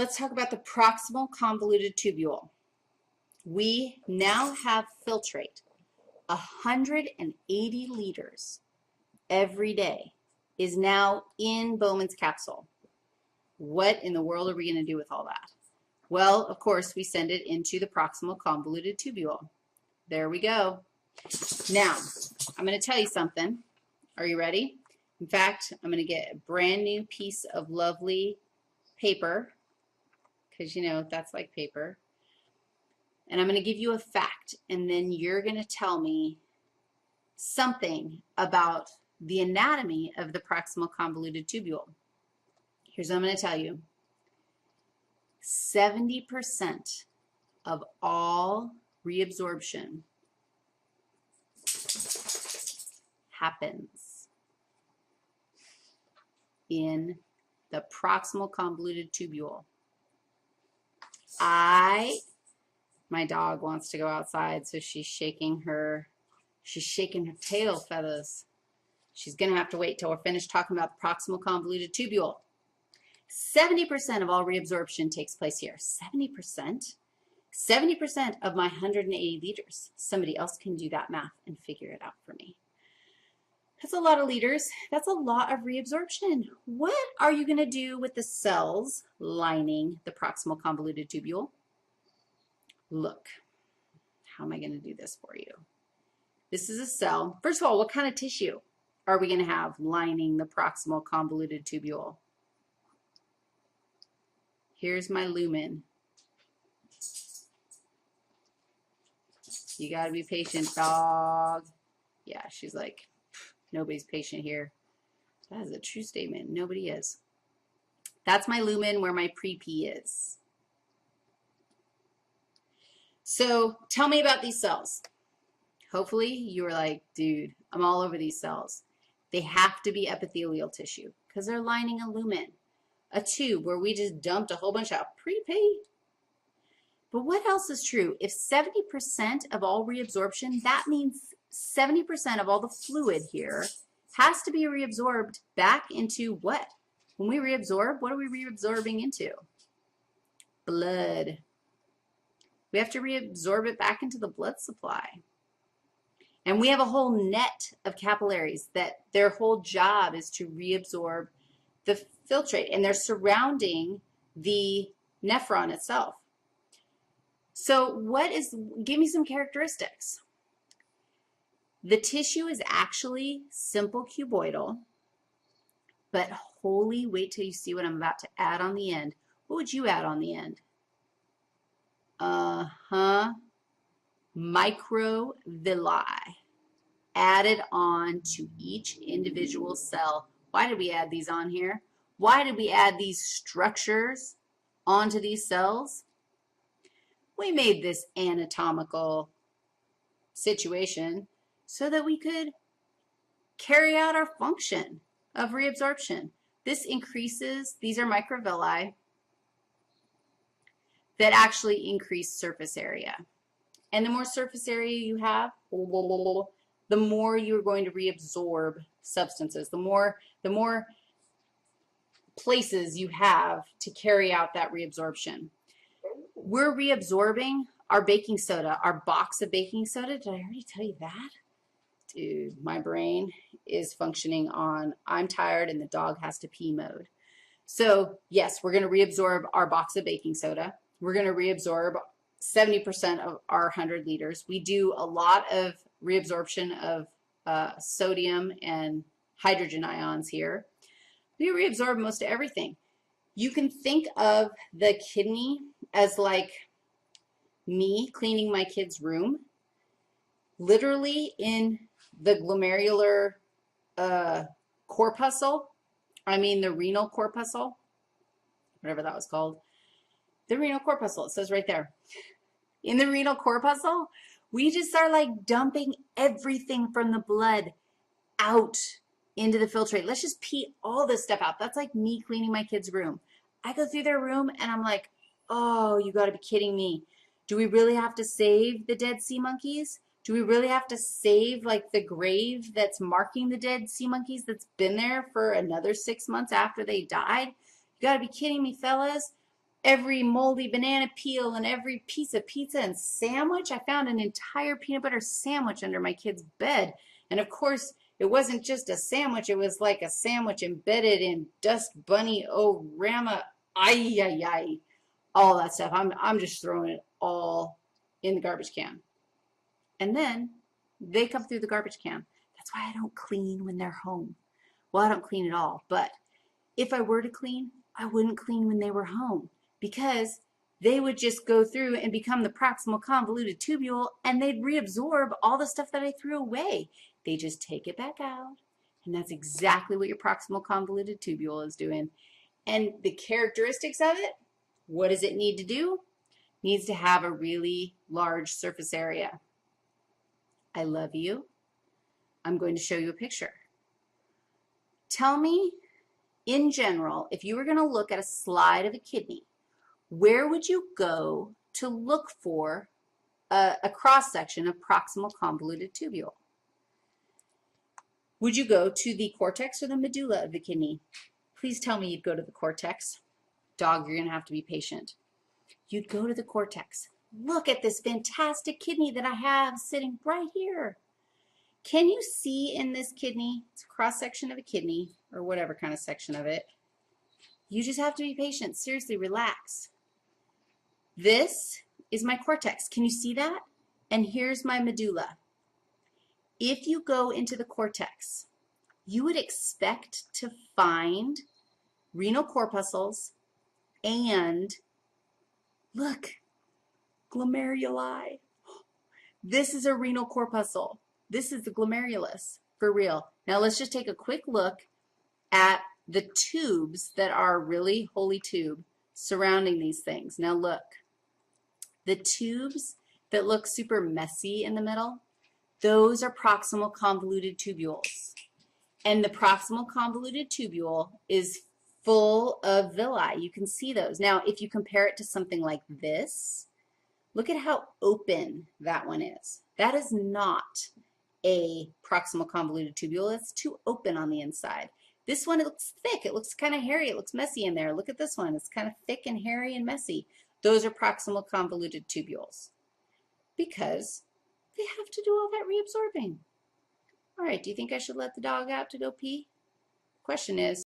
Let's talk about the proximal convoluted tubule. We now have filtrate. 180 liters every day is now in Bowman's capsule. What in the world are we going to do with all that? Well, of course, we send it into the proximal convoluted tubule. There we go. Now, I'm going to tell you something. Are you ready? In fact, I'm going to get a brand new piece of lovely paper, because you know that's like paper. And I'm going to give you a fact, and then you're going to tell me something about the anatomy of the proximal convoluted tubule. Here's what I'm going to tell you. 70% of all reabsorption happens in the proximal convoluted tubule. My dog wants to go outside, so she's shaking her tail feathers. She's going to have to wait till we're finished talking about the proximal convoluted tubule. 70% of all reabsorption takes place here. 70%? 70% of my 180 liters. Somebody else can do that math and figure it out for me. That's a lot of liters. That's a lot of reabsorption. What are you going to do with the cells lining the proximal convoluted tubule? Look, how am I going to do this for you? This is a cell. First of all, what kind of tissue are we going to have lining the proximal convoluted tubule? Here's my lumen. You got to be patient, dog. Yeah, she's like, nobody's patient here. That is a true statement. Nobody is. That's my lumen where my pre-P is. So tell me about these cells. Hopefully you were like, dude, I'm all over these cells. They have to be epithelial tissue because they're lining a lumen, a tube where we just dumped a whole bunch of pre-P. But what else is true? If 70% of all reabsorption, that means 70% of all the fluid here has to be reabsorbed back into what? When we reabsorb, what are we reabsorbing into? Blood. We have to reabsorb it back into the blood supply. And we have a whole net of capillaries that their whole job is to reabsorb the filtrate, and they're surrounding the nephron itself. So give me some characteristics. The tissue is actually simple cuboidal, but holy, wait till you see what I'm about to add on the end. What would you add on the end? Microvilli added on to each individual cell. Why did we add these on here? Why did we add these structures onto these cells? We made this anatomical situation so that we could carry out our function of reabsorption. This increases, these are microvilli that actually increase surface area. And the more surface area you have, the more you're going to reabsorb substances, the more places you have to carry out that reabsorption. We're reabsorbing our baking soda, our box of baking soda. Did I already tell you that? Dude, my brain is functioning on I'm tired and the dog has to pee mode. So yes, we're going to reabsorb our box of baking soda. We're going to reabsorb 70% of our 100 liters. We do a lot of reabsorption of sodium and hydrogen ions here. We reabsorb most of everything. You can think of the kidney as like me cleaning my kid's room. Literally in the glomerular corpuscle, the renal corpuscle, whatever that was called. The renal corpuscle, it says right there. In the renal corpuscle, we just are like dumping everything from the blood out into the filtrate. Let's just pee all this stuff out. That's like me cleaning my kid's room. I go through their room and I'm like, oh, you got to be kidding me. Do we really have to save the dead sea monkeys? Do we really have to save like the grave that's marking the dead sea monkeys that's been there for another 6 months after they died? You got to be kidding me, fellas. every moldy banana peel and every piece of pizza and sandwich. I found an entire peanut butter sandwich under my kid's bed. And of course, it wasn't just a sandwich. It was like a sandwich embedded in dust bunny orama. Ay, ay, ay. All that stuff. I'm just throwing it all in the garbage can. And then they come through the garbage can. That's why I don't clean when they're home. Well, I don't clean at all. But if I were to clean, I wouldn't clean when they were home, because they would just go through and become the proximal convoluted tubule, and they'd reabsorb all the stuff that I threw away. They just take it back out, and that's exactly what your proximal convoluted tubule is doing. And the characteristics of it, what does it need to do? It needs to have a really large surface area. I love you. I'm going to show you a picture. Tell me, in general, if you were going to look at a slide of a kidney, where would you go to look for a cross-section of proximal convoluted tubule? Would you go to the cortex or the medulla of the kidney? Please tell me you'd go to the cortex. Dog, you're going to have to be patient. You'd go to the cortex. Look at this fantastic kidney that I have sitting right here. Can you see in this kidney? It's a cross-section of a kidney, or whatever kind of section of it. You just have to be patient. Seriously, relax. This is my cortex. Can you see that? And here's my medulla. If you go into the cortex, you would expect to find renal corpuscles and, look, glomeruli. This is a renal corpuscle. This is the glomerulus, for real. Now let's just take a quick look at the tubes that are really holy tube surrounding these things. Now look, the tubes that look super messy in the middle, those are proximal convoluted tubules. And the proximal convoluted tubule is full of villi. You can see those. Now, if you compare it to something like this, look at how open that one is. That is not a proximal convoluted tubule. It's too open on the inside. This one, it looks thick. It looks kind of hairy. It looks messy in there. Look at this one. It's kind of thick and hairy and messy. Those are proximal convoluted tubules because they have to do all that reabsorbing. All right, do you think I should let the dog out to go pee? Question is,